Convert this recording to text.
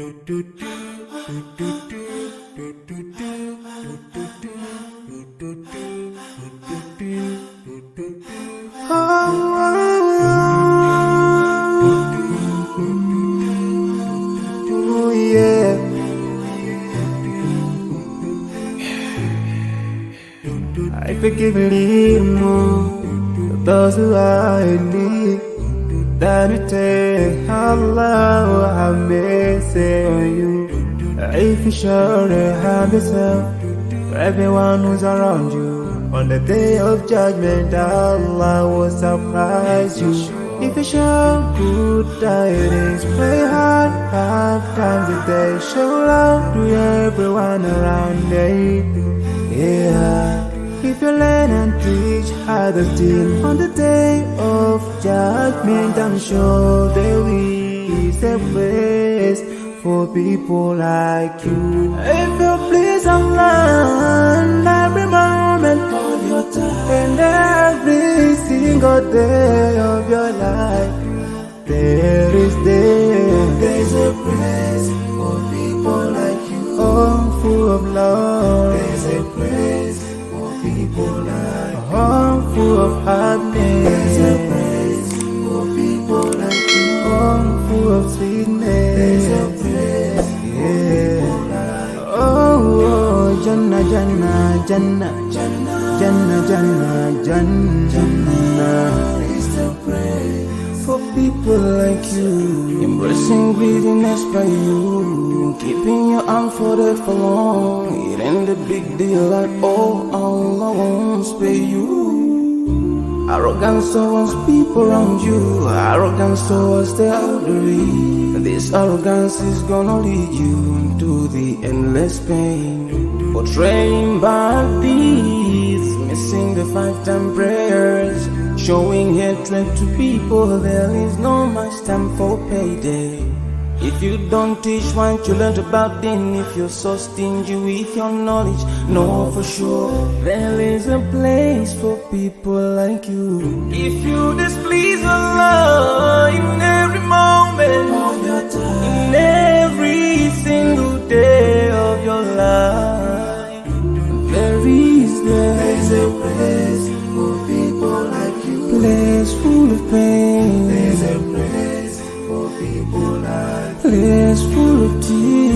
Oh yeah. I forgive those who are in need. That we take Allah have mercy on you. If you surely have yourself for everyone who's around you. On the day of judgment, Allah will surprise you. If you show good tidings, pray hard 5 times a day. Show love to everyone around you. Yeah. If you learn and teach others still on the day of judgment, I'm sure there is a place for people like you. If you please Allah every moment of your time and every single day of your life, there's a place for people like you. Oh, full of love. There's a place for people like you. Oh, full of happiness. There's a place for people like you. Oh, full of sweetness. There's a place for people like you. Oh, Jannah, Jannah, Jannah, Jannah, Jannah, Jannah, Jannah. It's the praise for people like you. Embracing greediness by you, keeping your arm folded for long. It ain't a big deal at all. Allah won't spare you. Arrogance towards people around you, arrogance towards the elderly. This arrogance is gonna lead you to the endless pain. Portraying bad deeds, missing the 5-time prayers, showing hatred to people. There is no much time for payday. If you don't teach what you learned about them, if you're so stingy with your knowledge, know for sure there is a place for people like you. If you displease Allah in every moment of your time, in every single day of your life, there's a place for people like you. Place full of pain. There's a place for people like you. Place full of tears.